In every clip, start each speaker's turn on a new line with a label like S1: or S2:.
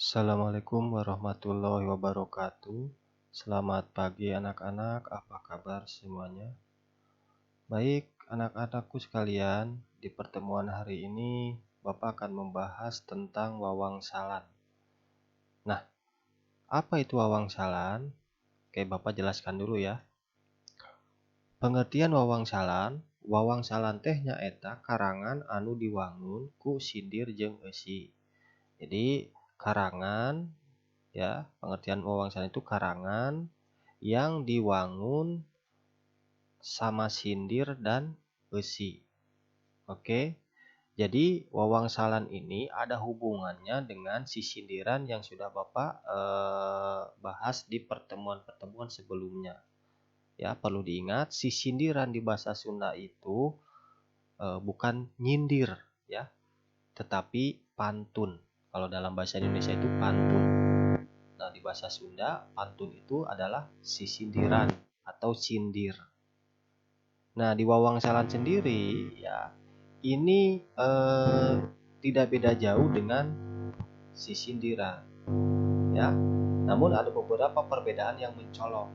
S1: Assalamualaikum warahmatullahi wabarakatuh. Selamat pagi anak-anak, apa kabar semuanya? Baik, anak-anakku sekalian, di pertemuan hari ini Bapak akan membahas tentang wawangsalan. Nah, apa itu wawangsalan? Oke, Bapak jelaskan dulu ya. Pengertian wawangsalan teh nyaeta karangan anu diwangun ku sindir jeung eusi. Jadi, karangan ya, pengertian wawangsalan itu karangan yang diwangun sama sindir dan eusi. Oke. Jadi wawangsalan ini ada hubungannya dengan si sindiran yang sudah Bapak bahas di pertemuan-pertemuan sebelumnya. Ya, perlu diingat si sindiran di bahasa Sunda itu bukan nyindir ya, tetapi pantun. Kalau dalam bahasa Indonesia itu pantun. Nah, di bahasa Sunda, pantun itu adalah si sindiran atau sindir. Nah, di wawangsalan sendiri, ya, ini tidak beda jauh dengan si sindiran, ya. Namun ada beberapa perbedaan yang mencolok,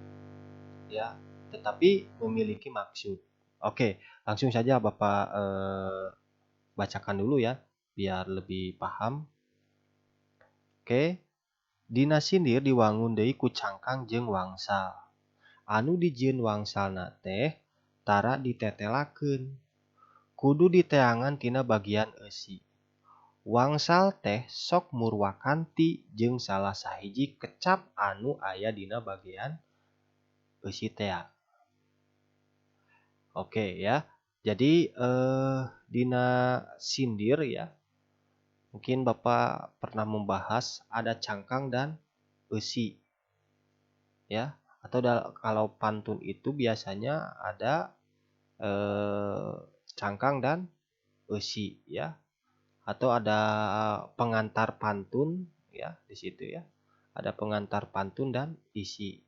S1: ya, tetapi memiliki maksud. Oke, langsung saja Bapak bacakan dulu ya, biar lebih paham. Oke. Dina sindir diwangun deui ku cangkang jeung wangsal. Anu dijieun wangsalna teh tara ditetelakeun. Kudu diteangan tina bagian eusi. Wangsal teh sok murwakan ti jeung salah sahiji kecap anu aya dina bagian eusi tea. Oke ya. Jadi dina sindir ya, mungkin Bapak pernah membahas ada cangkang dan eusi. Ya, atau kalau pantun itu biasanya ada cangkang dan eusi ya, atau ada pengantar pantun ya di situ ya, ada pengantar pantun dan isi.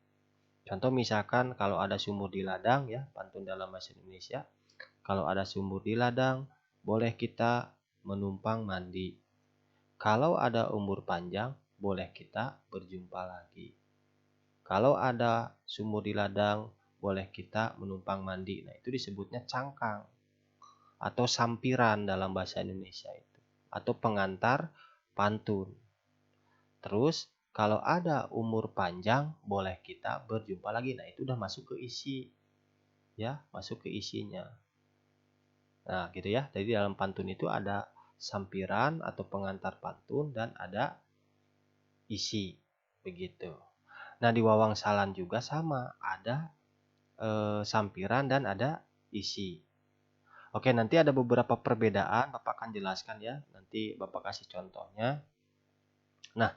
S1: Contoh misalkan kalau ada sumur di ladang ya, pantun dalam bahasa Indonesia, kalau ada sumur di ladang boleh kita menumpang mandi, kalau ada umur panjang boleh kita berjumpa lagi. Kalau ada sumur di ladang, boleh kita menumpang mandi. Nah, itu disebutnya cangkang atau sampiran dalam bahasa Indonesia itu, atau pengantar pantun. Terus, kalau ada umur panjang, boleh kita berjumpa lagi. Nah, itu udah masuk ke isi. Ya, masuk ke isinya. Nah, gitu ya. Jadi dalam pantun itu ada sampiran atau pengantar pantun dan ada isi. Begitu. Nah, di wawangsalan juga sama, ada sampiran dan ada isi. Oke, nanti ada beberapa perbedaan Bapak akan jelaskan ya. Nanti Bapak kasih contohnya. Nah,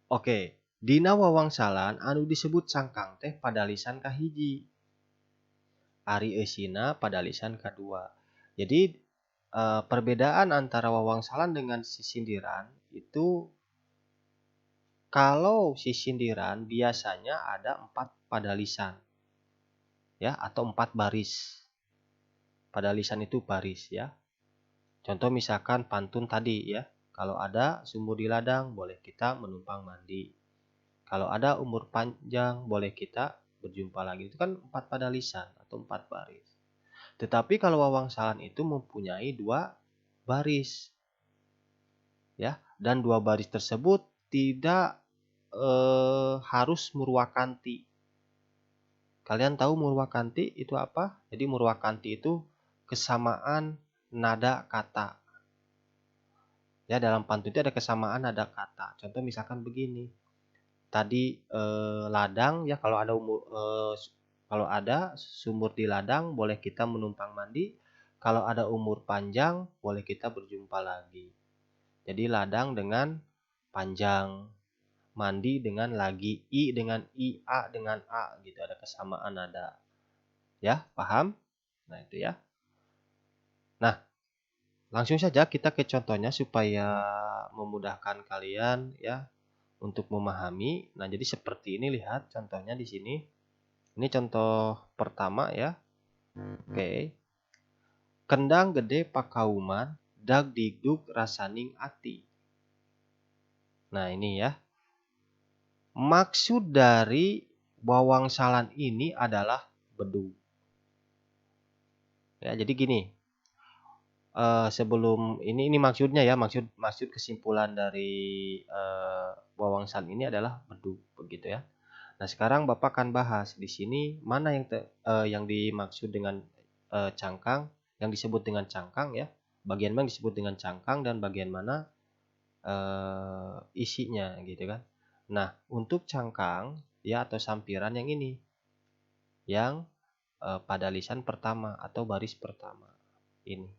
S1: oke, dina wawangsalan anu disebut cangkang teh pada lisan kahiji. Ari eusina pada lisan kadua. Jadi perbedaan antara wawangsalan dengan sindiran itu, kalau si sindiran biasanya ada 4 pada lisan. Ya, atau 4 baris. Pada lisan itu baris ya. Contoh misalkan pantun tadi ya. Kalau ada sumur di ladang, boleh kita menumpang mandi. Kalau ada umur panjang, boleh kita berjumpa lagi. Itu kan 4 pada lisan atau 4 baris. Tetapi kalau wawangsalan itu mempunyai 2 baris. Ya, dan 2 baris tersebut tidak harus murwakanti. Kalian tahu murwakanti itu apa? Jadi murwakanti itu kesamaan nada kata. Ya, dalam pantun itu ada kesamaan nada kata. Contoh misalkan begini. Tadi ladang ya, kalau ada sumur di ladang boleh kita menumpang mandi. Kalau ada umur panjang boleh kita berjumpa lagi. Jadi ladang dengan panjang, mandi dengan lagi, i dengan i, a dengan a gitu, ada kesamaan nada. Ya, paham? Nah, itu ya. Nah, langsung saja kita ke contohnya supaya memudahkan kalian ya untuk memahami. Nah, jadi seperti ini, lihat contohnya di sini. Ini contoh pertama ya. Oke. Kendang gede pakauman, dag digdug rasaning ati. Nah, ini ya. Maksud dari wawangsalan ini adalah bedug. Ya, jadi gini, sebelum ini maksudnya ya, maksud kesimpulan dari wawangsalan ini adalah bedug, begitu ya. Nah, sekarang Bapak akan bahas di sini mana yang dimaksud dengan cangkang, yang disebut dengan cangkang ya. Bagian mana disebut dengan cangkang dan bagian mana isinya gitu kan. Nah, untuk cangkang ya atau sampiran yang ini, yang pada lisan pertama atau baris pertama ini.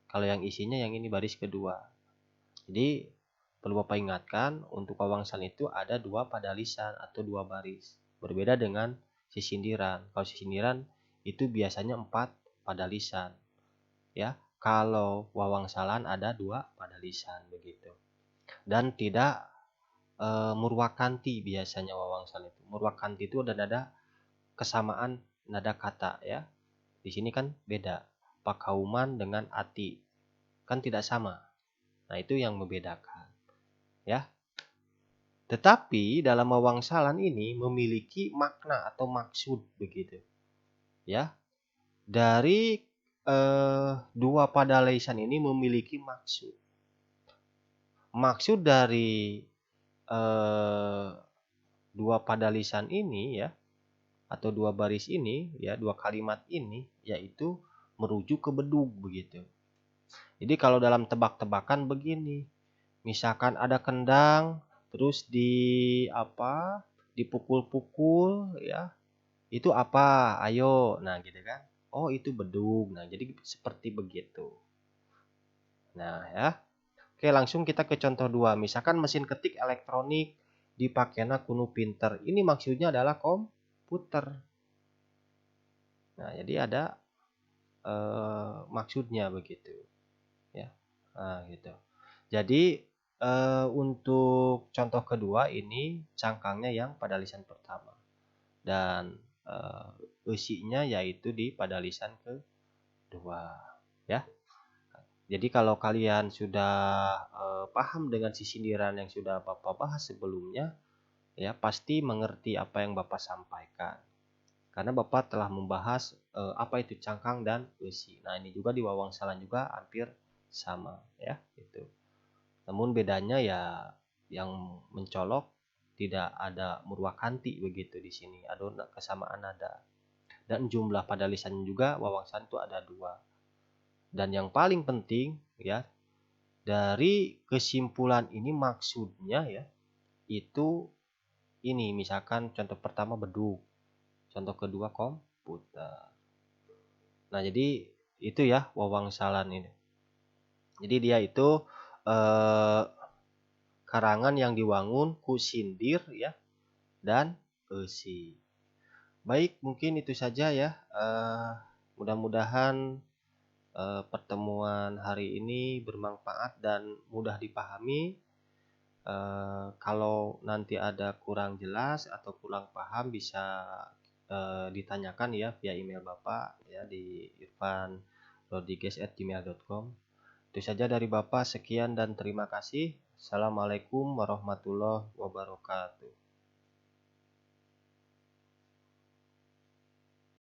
S1: Kalau yang isinya yang ini baris kedua. Jadi perlu Bapak ingatkan untuk wawangsalan itu ada dua pada lisan atau dua baris. Berbeda dengan sisindiran. Kalau sisindiran itu biasanya 4 pada lisan. Ya, kalau wawangsalan ada dua pada lisan begitu. Dan tidak murwakanti biasanya wawangsalan itu. Murwakanti itu ada nada kesamaan nada kata ya. Di sini kan beda. Pakauman dengan ati kan tidak sama. Nah, itu yang membedakan ya. Tetapi dalam wawangsalan ini memiliki makna atau maksud begitu. Ya. Dari dua pada lisan ini memiliki maksud. Maksud dari dua pada lisan ini ya atau dua baris ini ya, dua kalimat ini yaitu merujuk ke bedug begitu. Jadi kalau dalam tebak-tebakan begini, misalkan ada kendang terus dipukul-pukul ya, itu apa? Ayo. Nah, gitu kan. Oh, itu bedug. Nah, jadi seperti begitu. Nah, ya. Oke, langsung kita ke contoh 2. Misalkan mesin ketik elektronik dipakena kuno pinter. Ini maksudnya adalah komputer. Nah, jadi ada maksudnya begitu. Ya. Nah, gitu. Jadi untuk contoh kedua ini cangkangnya yang pada lisan pertama. Dan isinya yaitu di pada lisan kedua. Ya. Jadi kalau kalian sudah paham dengan sisindiran yang sudah Bapak bahas sebelumnya, ya pasti mengerti apa yang Bapak sampaikan. Karena Bapak telah membahas apa itu cangkang dan besi. Nah, ini juga di wawangsalan juga hampir sama ya, gitu. Namun bedanya ya yang mencolok tidak ada murwakanti begitu di sini. Ada kesamaan nada. Dan jumlah pada lisan juga wawangsalan itu ada 2. Dan yang paling penting ya, dari kesimpulan ini maksudnya ya, itu ini misalkan contoh pertama bedug, contoh kedua komputer. Nah, jadi itu ya wawangsalan ini. Jadi dia itu karangan yang diwangun ku sindir ya dan eusi. Baik, mungkin itu saja ya. Mudah-mudahan pertemuan hari ini bermanfaat dan mudah dipahami. Kalau nanti ada kurang jelas atau kurang paham bisa ditanyakan ya via email Bapak ya di irfanrodriguez@gmail.com. Itu saja dari Bapak, sekian dan terima kasih. Assalamualaikum warahmatullahi wabarakatuh.